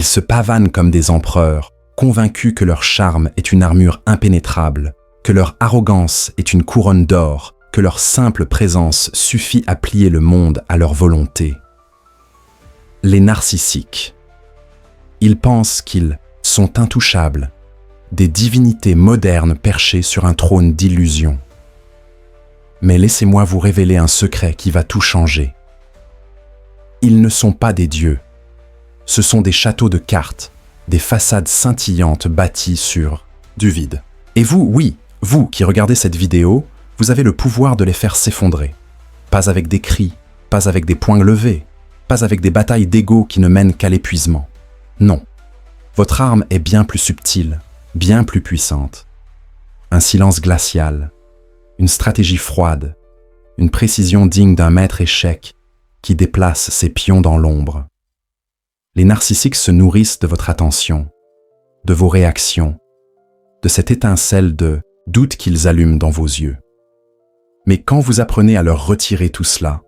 Ils se pavanent comme des empereurs, convaincus que leur charme est une armure impénétrable, que leur arrogance est une couronne d'or, que leur simple présence suffit à plier le monde à leur volonté. Les narcissiques. Ils pensent qu'ils sont intouchables, des divinités modernes perchées sur un trône d'illusion. Mais laissez-moi vous révéler un secret qui va tout changer. Ils ne sont pas des dieux. Ce sont des châteaux de cartes, des façades scintillantes bâties sur du vide. Et vous, oui, vous qui regardez cette vidéo, vous avez le pouvoir de les faire s'effondrer. Pas avec des cris, pas avec des poings levés, pas avec des batailles d'ego qui ne mènent qu'à l'épuisement. Non. Votre arme est bien plus subtile, bien plus puissante. Un silence glacial, une stratégie froide, une précision digne d'un maître échec qui déplace ses pions dans l'ombre. Les narcissiques se nourrissent de votre attention, de vos réactions, de cette étincelle de doute qu'ils allument dans vos yeux. Mais quand vous apprenez à leur retirer tout cela,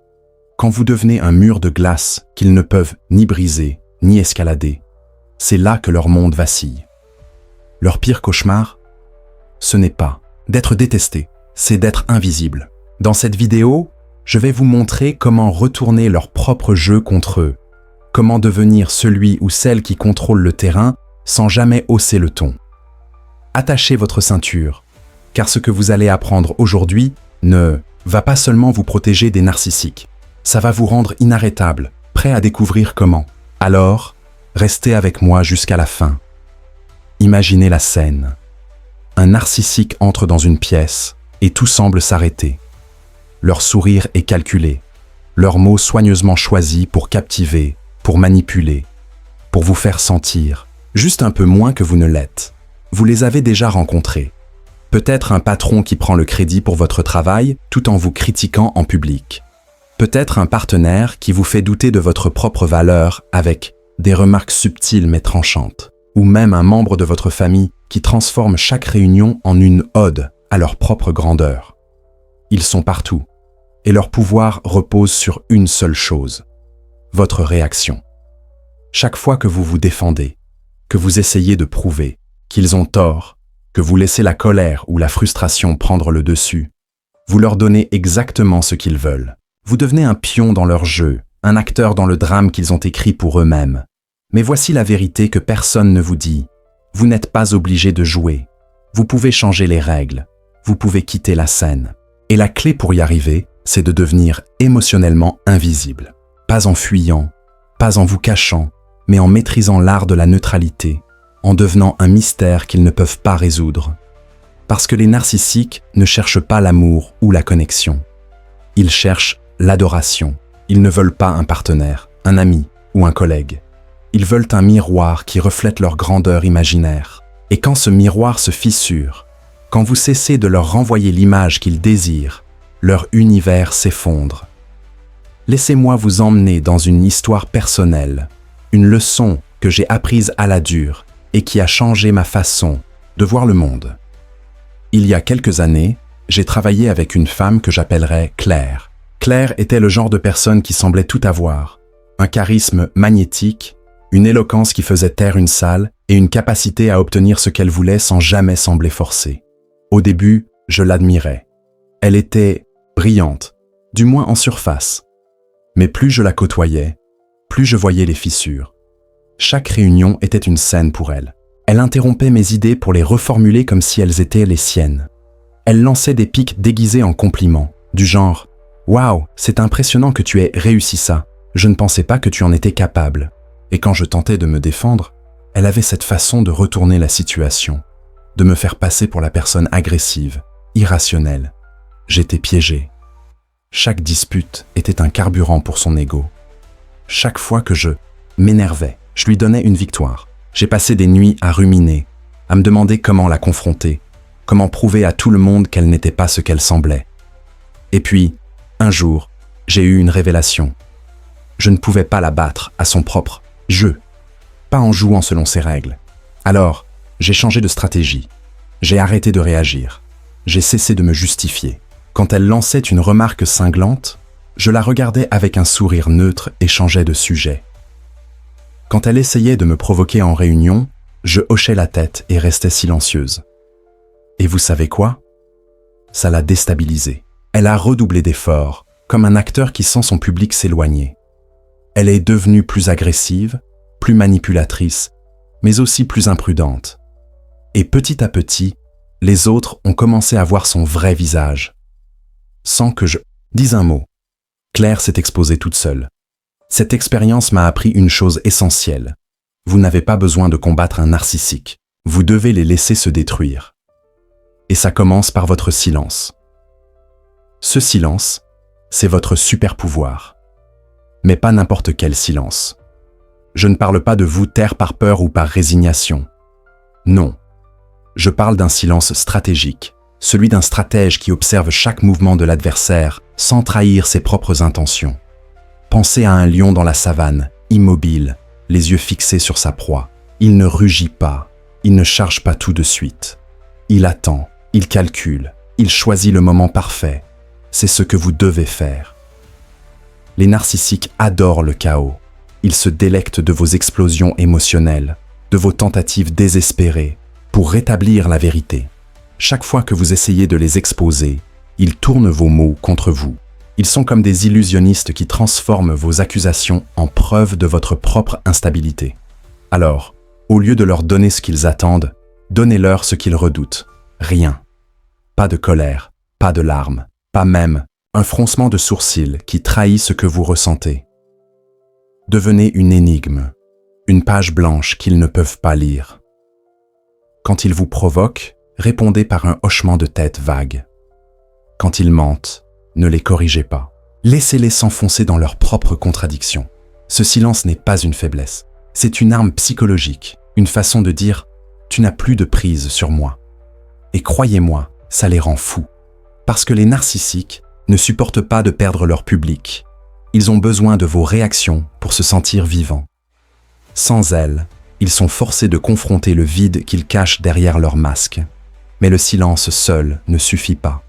quand vous devenez un mur de glace qu'ils ne peuvent ni briser, ni escalader, c'est là que leur monde vacille. Leur pire cauchemar, ce n'est pas d'être détesté, c'est d'être invisible. Dans cette vidéo, je vais vous montrer comment retourner leur propre jeu contre eux, comment devenir celui ou celle qui contrôle le terrain sans jamais hausser le ton. Attachez votre ceinture, car ce que vous allez apprendre aujourd'hui ne va pas seulement vous protéger des narcissiques, ça va vous rendre inarrêtable, prêt à découvrir comment. Alors, restez avec moi jusqu'à la fin. Imaginez la scène. Un narcissique entre dans une pièce et tout semble s'arrêter. Leur sourire est calculé, leurs mots soigneusement choisis pour captiver, pour manipuler, pour vous faire sentir, juste un peu moins que vous ne l'êtes. Vous les avez déjà rencontrés. Peut-être un patron qui prend le crédit pour votre travail tout en vous critiquant en public. Peut-être un partenaire qui vous fait douter de votre propre valeur avec des remarques subtiles mais tranchantes. Ou même un membre de votre famille qui transforme chaque réunion en une ode à leur propre grandeur. Ils sont partout, et leur pouvoir repose sur une seule chose, votre réaction. Chaque fois que vous vous défendez, que vous essayez de prouver qu'ils ont tort, que vous laissez la colère ou la frustration prendre le dessus, vous leur donnez exactement ce qu'ils veulent. Vous devenez un pion dans leur jeu, un acteur dans le drame qu'ils ont écrit pour eux-mêmes. Mais voici la vérité que personne ne vous dit. Vous n'êtes pas obligé de jouer. Vous pouvez changer les règles. Vous pouvez quitter la scène. Et la clé pour y arriver, c'est de devenir émotionnellement invisible. Pas en fuyant, pas en vous cachant, mais en maîtrisant l'art de la neutralité, en devenant un mystère qu'ils ne peuvent pas résoudre. Parce que les narcissiques ne cherchent pas l'amour ou la connexion. Ils cherchent l'adoration. Ils ne veulent pas un partenaire, un ami ou un collègue. Ils veulent un miroir qui reflète leur grandeur imaginaire. Et quand ce miroir se fissure, quand vous cessez de leur renvoyer l'image qu'ils désirent, leur univers s'effondre. Laissez-moi vous emmener dans une histoire personnelle, une leçon que j'ai apprise à la dure et qui a changé ma façon de voir le monde. Il y a quelques années, j'ai travaillé avec une femme que j'appellerais Claire. Claire était le genre de personne qui semblait tout avoir, un charisme magnétique, une éloquence qui faisait taire une salle et une capacité à obtenir ce qu'elle voulait sans jamais sembler forcée. Au début, je l'admirais. Elle était brillante, du moins en surface. Mais plus je la côtoyais, plus je voyais les fissures. Chaque réunion était une scène pour elle. Elle interrompait mes idées pour les reformuler comme si elles étaient les siennes. Elle lançait des pics déguisés en compliments, du genre « Waouh, c'est impressionnant que tu aies réussi ça. Je ne pensais pas que tu en étais capable. » Et quand je tentais de me défendre, elle avait cette façon de retourner la situation, de me faire passer pour la personne agressive, irrationnelle. J'étais piégé. Chaque dispute était un carburant pour son ego. Chaque fois que je m'énervais, je lui donnais une victoire. J'ai passé des nuits à ruminer, à me demander comment la confronter, comment prouver à tout le monde qu'elle n'était pas ce qu'elle semblait. Et puis, un jour, j'ai eu une révélation. Je ne pouvais pas la battre à son propre jeu, pas en jouant selon ses règles. Alors, j'ai changé de stratégie. J'ai arrêté de réagir. J'ai cessé de me justifier. Quand elle lançait une remarque cinglante, je la regardais avec un sourire neutre et changeais de sujet. Quand elle essayait de me provoquer en réunion, je hochais la tête et restais silencieuse. Et vous savez quoi? Ça l'a déstabilisée. Elle a redoublé d'efforts, comme un acteur qui sent son public s'éloigner. Elle est devenue plus agressive, plus manipulatrice, mais aussi plus imprudente. Et petit à petit, les autres ont commencé à voir son vrai visage. Sans que je dise un mot, Claire s'est exposée toute seule. Cette expérience m'a appris une chose essentielle. Vous n'avez pas besoin de combattre un narcissique. Vous devez les laisser se détruire. Et ça commence par votre silence. Ce silence, c'est votre super pouvoir. Mais pas n'importe quel silence. Je ne parle pas de vous taire par peur ou par résignation. Non. Je parle d'un silence stratégique, celui d'un stratège qui observe chaque mouvement de l'adversaire sans trahir ses propres intentions. Pensez à un lion dans la savane, immobile, les yeux fixés sur sa proie. Il ne rugit pas, il ne charge pas tout de suite. Il attend, il calcule, il choisit le moment parfait. C'est ce que vous devez faire. Les narcissiques adorent le chaos. Ils se délectent de vos explosions émotionnelles, de vos tentatives désespérées, pour rétablir la vérité. Chaque fois que vous essayez de les exposer, ils tournent vos mots contre vous. Ils sont comme des illusionnistes qui transforment vos accusations en preuve de votre propre instabilité. Alors, au lieu de leur donner ce qu'ils attendent, donnez-leur ce qu'ils redoutent. Rien. Pas de colère, pas de larmes, pas même un froncement de sourcils qui trahit ce que vous ressentez. Devenez une énigme, une page blanche qu'ils ne peuvent pas lire. Quand ils vous provoquent, répondez par un hochement de tête vague. Quand ils mentent, ne les corrigez pas. Laissez-les s'enfoncer dans leurs propres contradictions. Ce silence n'est pas une faiblesse. C'est une arme psychologique, une façon de dire « tu n'as plus de prise sur moi ». Et croyez-moi, ça les rend fous. Parce que les narcissiques ne supportent pas de perdre leur public. Ils ont besoin de vos réactions pour se sentir vivants. Sans elles, ils sont forcés de confronter le vide qu'ils cachent derrière leur masque. Mais le silence seul ne suffit pas.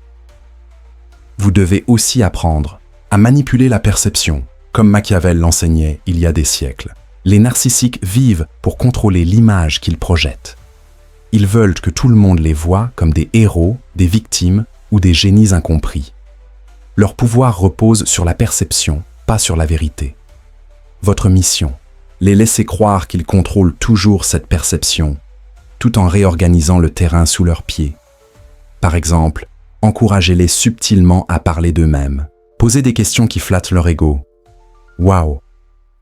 Vous devez aussi apprendre à manipuler la perception, comme Machiavel l'enseignait il y a des siècles. Les narcissiques vivent pour contrôler l'image qu'ils projettent. Ils veulent que tout le monde les voie comme des héros, des victimes ou des génies incompris. Leur pouvoir repose sur la perception, pas sur la vérité. Votre mission, les laisser croire qu'ils contrôlent toujours cette perception, tout en réorganisant le terrain sous leurs pieds. Par exemple, encouragez-les subtilement à parler d'eux-mêmes. Posez des questions qui flattent leur ego. « Waouh,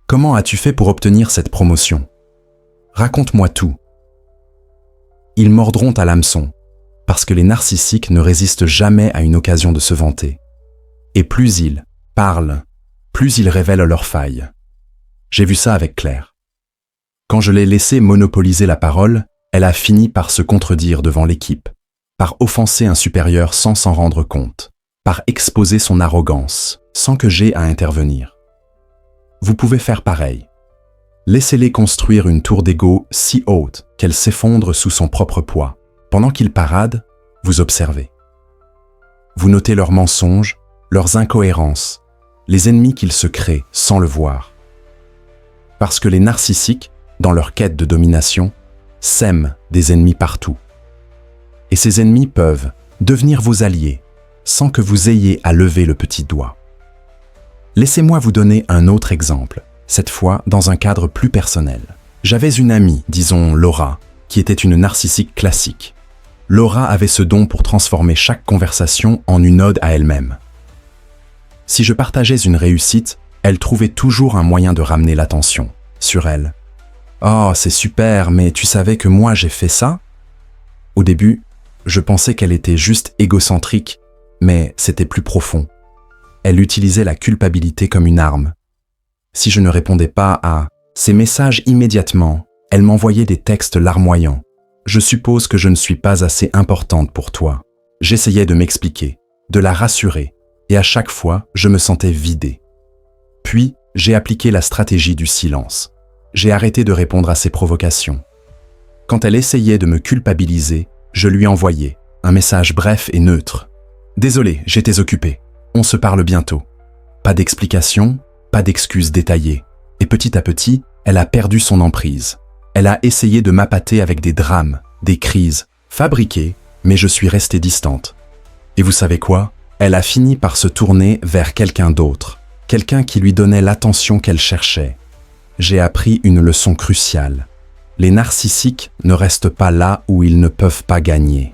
comment as-tu fait pour obtenir cette promotion? Raconte-moi tout. » Ils mordront à l'hameçon, parce que les narcissiques ne résistent jamais à une occasion de se vanter. Et plus ils parlent, plus ils révèlent leurs failles. J'ai vu ça avec Claire. Quand je l'ai laissée monopoliser la parole, elle a fini par se contredire devant l'équipe, par offenser un supérieur sans s'en rendre compte, par exposer son arrogance, sans que j'aie à intervenir. Vous pouvez faire pareil. Laissez-les construire une tour d'ego si haute qu'elle s'effondre sous son propre poids. Pendant qu'ils paradent, vous observez. Vous notez leurs mensonges, leurs incohérences, les ennemis qu'ils se créent sans le voir. Parce que les narcissiques, dans leur quête de domination, sèment des ennemis partout. Et ces ennemis peuvent devenir vos alliés sans que vous ayez à lever le petit doigt. Laissez-moi vous donner un autre exemple, cette fois dans un cadre plus personnel. J'avais une amie, disons Laura, qui était une narcissique classique. Laura avait ce don pour transformer chaque conversation en une ode à elle-même. Si je partageais une réussite, elle trouvait toujours un moyen de ramener l'attention sur elle. « Oh, c'est super, mais tu savais que moi j'ai fait ça ?» Au début, je pensais qu'elle était juste égocentrique, mais c'était plus profond. Elle utilisait la culpabilité comme une arme. Si je ne répondais pas à ses messages immédiatement, elle m'envoyait des textes larmoyants. « Je suppose que je ne suis pas assez importante pour toi. » J'essayais de m'expliquer, de la rassurer, et à chaque fois, je me sentais vidée. Puis, j'ai appliqué la stratégie du silence. J'ai arrêté de répondre à ses provocations. Quand elle essayait de me culpabiliser, je lui envoyais un message bref et neutre. « Désolé, j'étais occupé. On se parle bientôt. » Pas d'explication, pas d'excuses détaillées. Et petit à petit, Elle a perdu son emprise. Elle a essayé de m'appâter avec des drames, des crises, fabriquées, mais je suis restée distante. Et vous savez quoi? Elle a fini par se tourner vers quelqu'un d'autre, quelqu'un qui lui donnait l'attention qu'elle cherchait. J'ai appris une leçon cruciale. Les narcissiques ne restent pas là où ils ne peuvent pas gagner.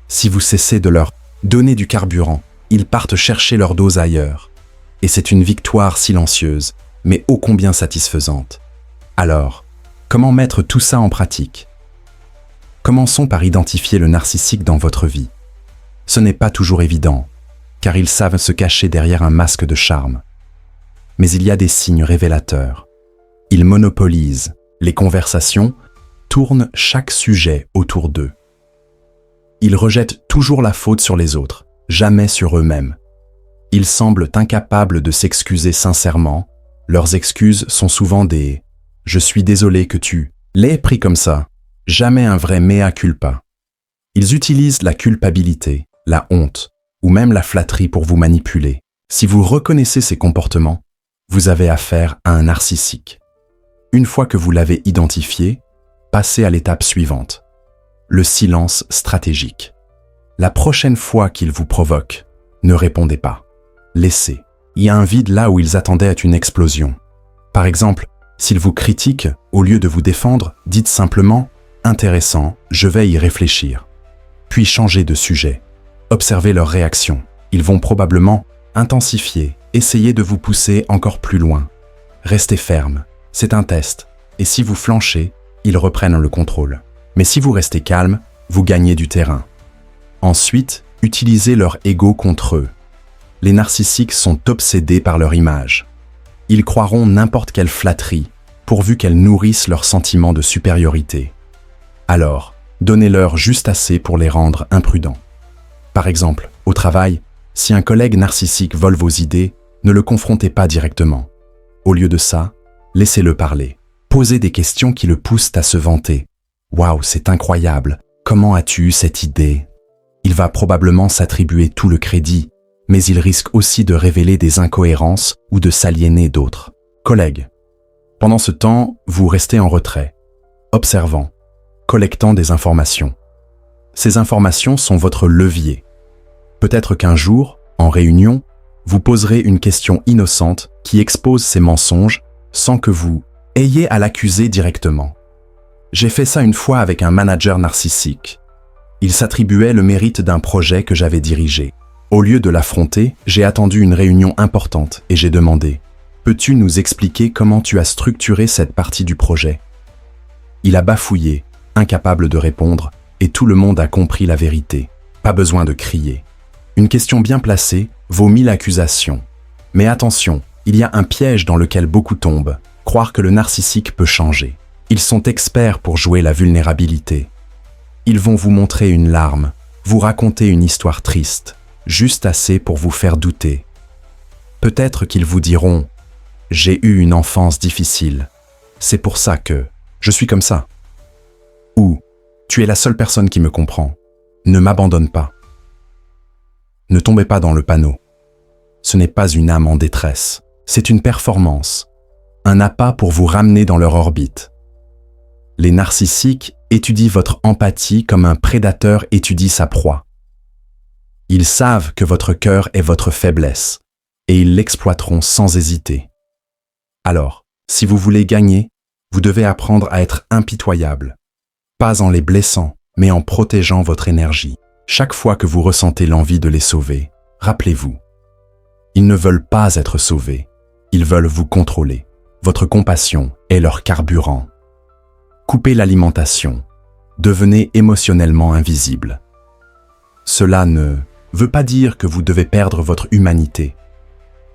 Si vous cessez de leur donner du carburant, ils partent chercher leur dose ailleurs. Et c'est une victoire silencieuse, mais ô combien satisfaisante. Alors, comment mettre tout ça en pratique? Commençons par identifier le narcissique dans votre vie. Ce n'est pas toujours évident, car ils savent se cacher derrière un masque de charme. Mais il y a des signes révélateurs. Ils monopolisent les conversations, tournent chaque sujet autour d'eux. Ils rejettent toujours la faute sur les autres, jamais sur eux-mêmes. Ils semblent incapables de s'excuser sincèrement. Leurs excuses sont souvent des « je suis désolé que tu l'aies pris comme ça », jamais un vrai mea culpa. Ils utilisent la culpabilité, la honte ou même la flatterie pour vous manipuler. Si vous reconnaissez ces comportements, vous avez affaire à un narcissique. Une fois que vous l'avez identifié, passez à l'étape suivante. Le silence stratégique. La prochaine fois qu'ils vous provoquent, ne répondez pas. Laissez. Il y a un vide là où ils attendaient une explosion. Par exemple, s'ils vous critiquent, au lieu de vous défendre, dites simplement « intéressant, je vais y réfléchir ». Puis changez de sujet. Observez leurs réactions. Ils vont probablement intensifier, essayer de vous pousser encore plus loin. Restez ferme. C'est un test. Et si vous flanchez, ils reprennent le contrôle. Mais si vous restez calme, vous gagnez du terrain. Ensuite, utilisez leur ego contre eux. Les narcissiques sont obsédés par leur image. Ils croiront n'importe quelle flatterie, pourvu qu'elle nourrisse leur sentiment de supériorité. Alors, donnez-leur juste assez pour les rendre imprudents. Par exemple, au travail, si un collègue narcissique vole vos idées, ne le confrontez pas directement. Au lieu de ça, laissez-le parler. Posez des questions qui le poussent à se vanter. « Waouh, c'est incroyable! Comment as-tu eu cette idée ?» Il va probablement s'attribuer tout le crédit, mais il risque aussi de révéler des incohérences ou de s'aliéner d'autres. Collègues. Pendant ce temps, vous restez en retrait, observant, collectant des informations. Ces informations sont votre levier. Peut-être qu'un jour, en réunion, vous poserez une question innocente qui expose ces mensonges sans que vous ayez à l'accuser directement. J'ai fait ça une fois avec un manager narcissique. Il s'attribuait le mérite d'un projet que j'avais dirigé. Au lieu de l'affronter, j'ai attendu une réunion importante et j'ai demandé « Peux-tu nous expliquer comment tu as structuré cette partie du projet ?» Il a bafouillé, incapable de répondre, et tout le monde a compris la vérité. Pas besoin de crier. Une question bien placée vaut 1000 accusations. Mais attention, il y a un piège dans lequel beaucoup tombent, croire que le narcissique peut changer. Ils sont experts pour jouer la vulnérabilité. Ils vont vous montrer une larme, vous raconter une histoire triste, juste assez pour vous faire douter. Peut-être qu'ils vous diront « J'ai eu une enfance difficile. C'est pour ça que je suis comme ça. » Ou « Tu es la seule personne qui me comprend. Ne m'abandonne pas. » Ne tombez pas dans le panneau. Ce n'est pas une âme en détresse. C'est une performance, un appât pour vous ramener dans leur orbite. Les narcissiques étudient votre empathie comme un prédateur étudie sa proie. Ils savent que votre cœur est votre faiblesse et ils l'exploiteront sans hésiter. Alors, si vous voulez gagner, vous devez apprendre à être impitoyable, pas en les blessant, mais en protégeant votre énergie. Chaque fois que vous ressentez l'envie de les sauver, rappelez-vous, ils ne veulent pas être sauvés, ils veulent vous contrôler. Votre compassion est leur carburant. Coupez l'alimentation, devenez émotionnellement invisible. Cela ne veut pas dire que vous devez perdre votre humanité.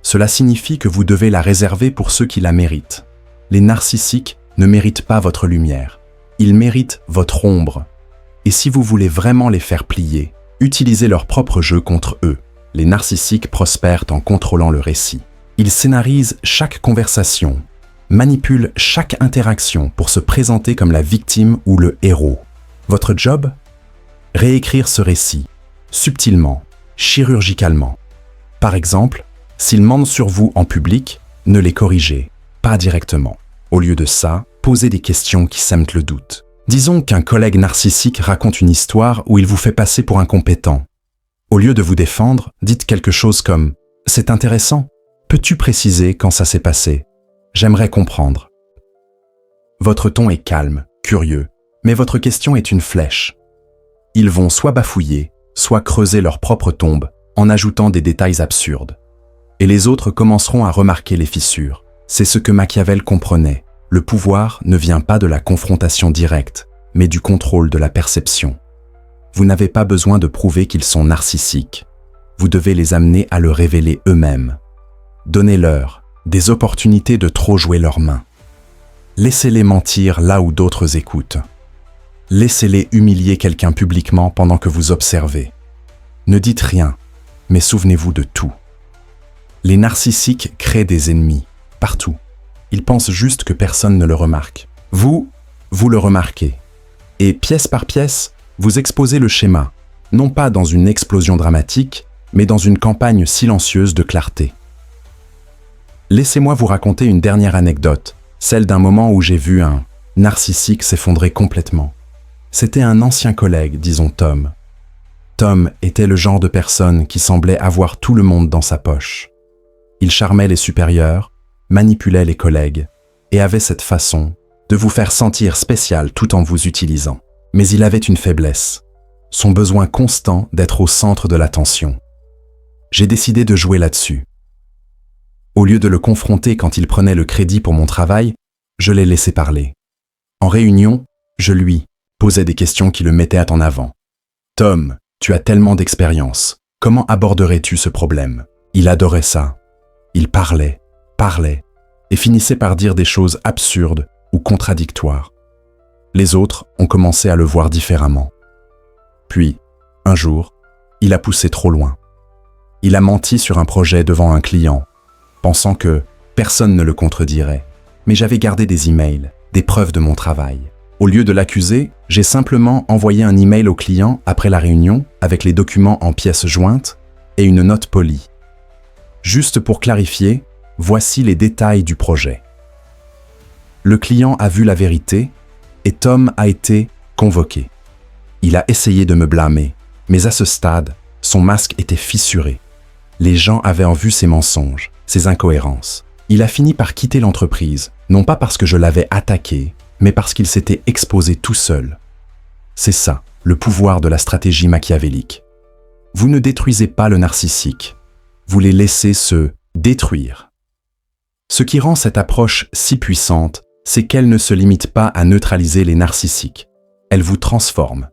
Cela signifie que vous devez la réserver pour ceux qui la méritent. Les narcissiques ne méritent pas votre lumière, ils méritent votre ombre. Et si vous voulez vraiment les faire plier, utilisez leur propre jeu contre eux. Les narcissiques prospèrent en contrôlant le récit. Ils scénarisent chaque conversation, manipulent chaque interaction pour se présenter comme la victime ou le héros. Votre job ? Réécrire ce récit, subtilement, chirurgicalement. Par exemple, s'ils mentent sur vous en public, ne les corrigez pas directement. Au lieu de ça, posez des questions qui sèment le doute. Disons qu'un collègue narcissique raconte une histoire où il vous fait passer pour incompétent. Au lieu de vous défendre, dites quelque chose comme « C'est intéressant. Peux-tu préciser quand ça s'est passé? J'aimerais comprendre. » Votre ton est calme, curieux, mais votre question est une flèche. Ils vont soit bafouiller, soit creuser leur propre tombe en ajoutant des détails absurdes. Et les autres commenceront à remarquer les fissures. C'est ce que Machiavel comprenait. Le pouvoir ne vient pas de la confrontation directe, mais du contrôle de la perception. Vous n'avez pas besoin de prouver qu'ils sont narcissiques. Vous devez les amener à le révéler eux-mêmes. Donnez-leur des opportunités de trop jouer leurs mains. Laissez-les mentir là où d'autres écoutent. Laissez-les humilier quelqu'un publiquement pendant que vous observez. Ne dites rien, mais souvenez-vous de tout. Les narcissiques créent des ennemis, partout. Ils pensent juste que personne ne le remarque. Vous le remarquez. Et pièce par pièce, vous exposez le schéma, non pas dans une explosion dramatique, mais dans une campagne silencieuse de clarté. Laissez-moi vous raconter une dernière anecdote, celle d'un moment où j'ai vu un narcissique s'effondrer complètement. C'était un ancien collègue, disons Tom. Tom était le genre de personne qui semblait avoir tout le monde dans sa poche. Il charmait les supérieurs, manipulait les collègues et avait cette façon de vous faire sentir spécial tout en vous utilisant. Mais il avait une faiblesse, son besoin constant d'être au centre de l'attention. J'ai décidé de jouer là-dessus. Au lieu de le confronter quand il prenait le crédit pour mon travail, je l'ai laissé parler. En réunion, je lui posais des questions qui le mettaient en avant. « Tom, tu as tellement d'expérience. Comment aborderais-tu ce problème ?» Il adorait ça. Il parlait, et finissait par dire des choses absurdes ou contradictoires. Les autres ont commencé à le voir différemment. Puis, un jour, il a poussé trop loin. Il a menti sur un projet devant un client, pensant que personne ne le contredirait. Mais j'avais gardé des emails, des preuves de mon travail. Au lieu de l'accuser, j'ai simplement envoyé un email au client après la réunion avec les documents en pièces jointes et une note polie. Juste pour clarifier, voici les détails du projet. Le client a vu la vérité et Tom a été convoqué. Il a essayé de me blâmer, mais à ce stade, son masque était fissuré. Les gens avaient en vue ses mensonges, ses incohérences. Il a fini par quitter l'entreprise, non pas parce que je l'avais attaqué, mais parce qu'il s'était exposé tout seul. C'est ça, le pouvoir de la stratégie machiavélique. Vous ne détruisez pas le narcissique, vous les laissez se détruire. Ce qui rend cette approche si puissante, c'est qu'elle ne se limite pas à neutraliser les narcissiques. Elle vous transforme.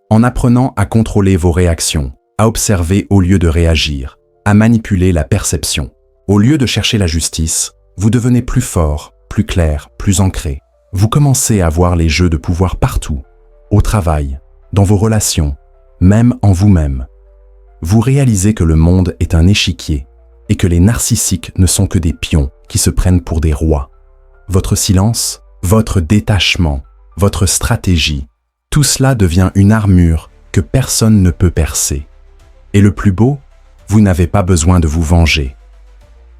En apprenant à contrôler vos réactions, à observer au lieu de réagir, à manipuler la perception. Au lieu de chercher la justice, vous devenez plus fort, plus clair, plus ancré. Vous commencez à voir les jeux de pouvoir partout, au travail, dans vos relations, même en vous-même. Vous réalisez que le monde est un échiquier et que les narcissiques ne sont que des pions qui se prennent pour des rois. Votre silence, votre détachement, votre stratégie, tout cela devient une armure que personne ne peut percer. Et le plus beau, vous n'avez pas besoin de vous venger.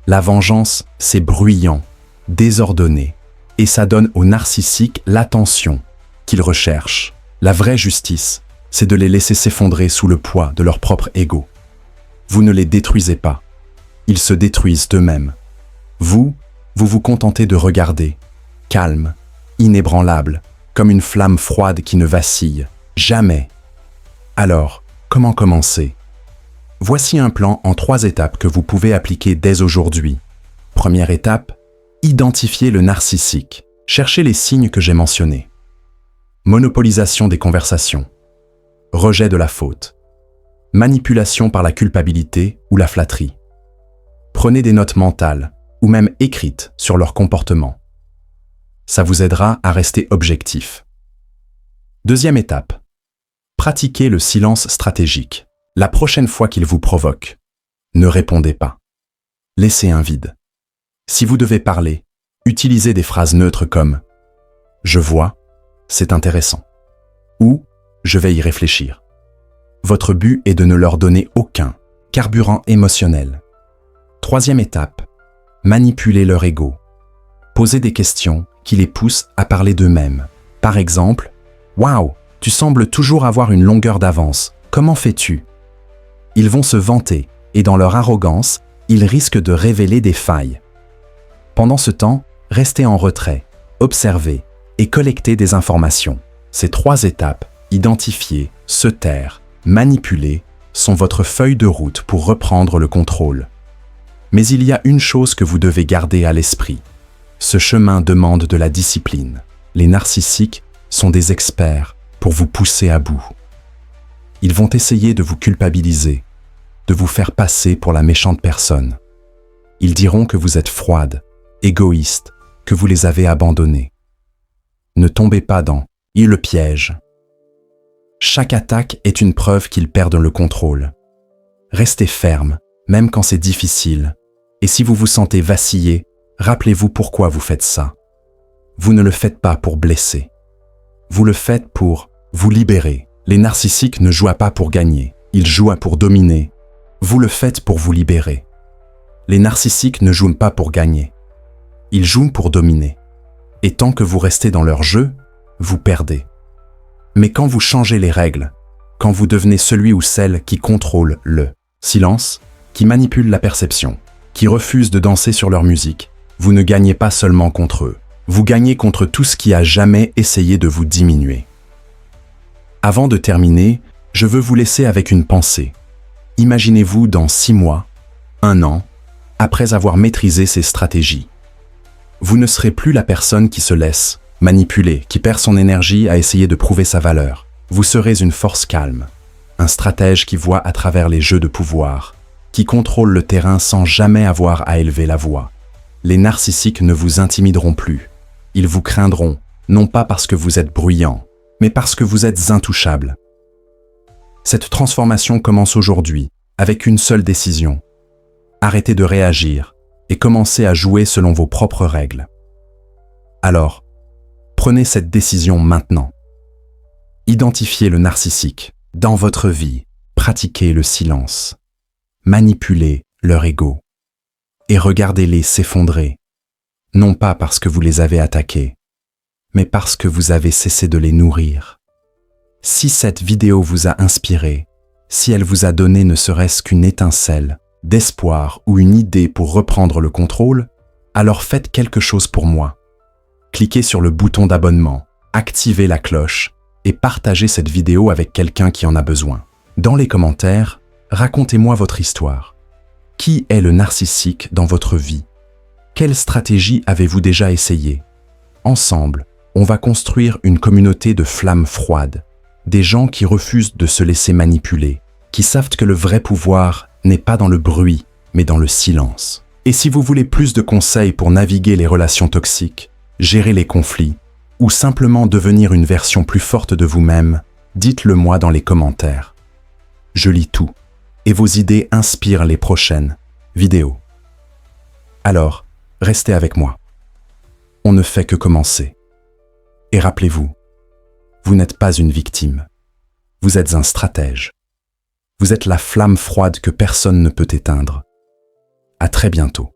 La vengeance, c'est bruyant, désordonné, et ça donne aux narcissiques l'attention qu'ils recherchent. La vraie justice, c'est de les laisser s'effondrer sous le poids de leur propre ego. Vous ne les détruisez pas, ils se détruisent eux-mêmes. Vous vous contentez de regarder, calme, inébranlable, comme une flamme froide qui ne vacille, jamais. Alors, comment commencer ? Voici un plan en 3 étapes que vous pouvez appliquer dès aujourd'hui. Première étape, identifier le narcissique. Cherchez les signes que j'ai mentionnés. Monopolisation des conversations. Rejet de la faute. Manipulation par la culpabilité ou la flatterie. Prenez des notes mentales ou même écrites sur leur comportement. Ça vous aidera à rester objectif. Deuxième étape. Pratiquez le silence stratégique. La prochaine fois qu'il vous provoque, ne répondez pas. Laissez un vide. Si vous devez parler, utilisez des phrases neutres comme « Je vois, c'est intéressant » ou « Je vais y réfléchir ». Votre but est de ne leur donner aucun carburant émotionnel. Troisième étape, manipulez leur ego. Posez des questions qui les poussent à parler d'eux-mêmes. Par exemple, « Waouh, tu sembles toujours avoir une longueur d'avance. Comment fais-tu » Ils vont se vanter, et dans leur arrogance, ils risquent de révéler des failles. Pendant ce temps, restez en retrait, observez et collectez des informations. Ces 3 étapes, identifier, se taire, manipuler, sont votre feuille de route pour reprendre le contrôle. Mais il y a une chose que vous devez garder à l'esprit. Ce chemin demande de la discipline. Les narcissiques sont des experts pour vous pousser à bout. Ils vont essayer de vous culpabiliser, de vous faire passer pour la méchante personne. Ils diront que vous êtes froide, égoïste, que vous les avez abandonnés. Ne tombez pas dans « ils le piègent ». Chaque attaque est une preuve qu'ils perdent le contrôle. Restez ferme, même quand c'est difficile. Et si vous vous sentez vaciller, rappelez-vous pourquoi vous faites ça. Vous ne le faites pas pour blesser. Vous le faites pour vous libérer. Les narcissiques ne jouent pas pour gagner, ils jouent pour dominer. Vous le faites pour vous libérer. Les narcissiques ne jouent pas pour gagner, ils jouent pour dominer. Et tant que vous restez dans leur jeu, vous perdez. Mais quand vous changez les règles, quand vous devenez celui ou celle qui contrôle le silence, qui manipule la perception, qui refuse de danser sur leur musique, vous ne gagnez pas seulement contre eux, vous gagnez contre tout ce qui a jamais essayé de vous diminuer. Avant de terminer, je veux vous laisser avec une pensée. Imaginez-vous dans 6 mois, 1 an, après avoir maîtrisé ces stratégies. Vous ne serez plus la personne qui se laisse manipuler, qui perd son énergie à essayer de prouver sa valeur. Vous serez une force calme, un stratège qui voit à travers les jeux de pouvoir, qui contrôle le terrain sans jamais avoir à élever la voix. Les narcissiques ne vous intimideront plus. Ils vous craindront, non pas parce que vous êtes bruyant, mais parce que vous êtes intouchable. Cette transformation commence aujourd'hui, avec une seule décision. Arrêtez de réagir et commencez à jouer selon vos propres règles. Alors, prenez cette décision maintenant. Identifiez le narcissique dans votre vie, pratiquez le silence, manipulez leur ego et regardez-les s'effondrer, non pas parce que vous les avez attaqués, mais parce que vous avez cessé de les nourrir. Si cette vidéo vous a inspiré, si elle vous a donné ne serait-ce qu'une étincelle d'espoir ou une idée pour reprendre le contrôle, alors faites quelque chose pour moi. Cliquez sur le bouton d'abonnement, activez la cloche et partagez cette vidéo avec quelqu'un qui en a besoin. Dans les commentaires, racontez-moi votre histoire. Qui est le narcissique dans votre vie? Quelle stratégie avez-vous déjà essayé? Ensemble, on va construire une communauté de flammes froides, des gens qui refusent de se laisser manipuler, qui savent que le vrai pouvoir n'est pas dans le bruit, mais dans le silence. Et si vous voulez plus de conseils pour naviguer les relations toxiques, gérer les conflits, ou simplement devenir une version plus forte de vous-même, dites-le moi dans les commentaires. Je lis tout, et vos idées inspirent les prochaines vidéos. Alors, restez avec moi. On ne fait que commencer. Et rappelez-vous, vous n'êtes pas une victime. Vous êtes un stratège. Vous êtes la flamme froide que personne ne peut éteindre. À très bientôt.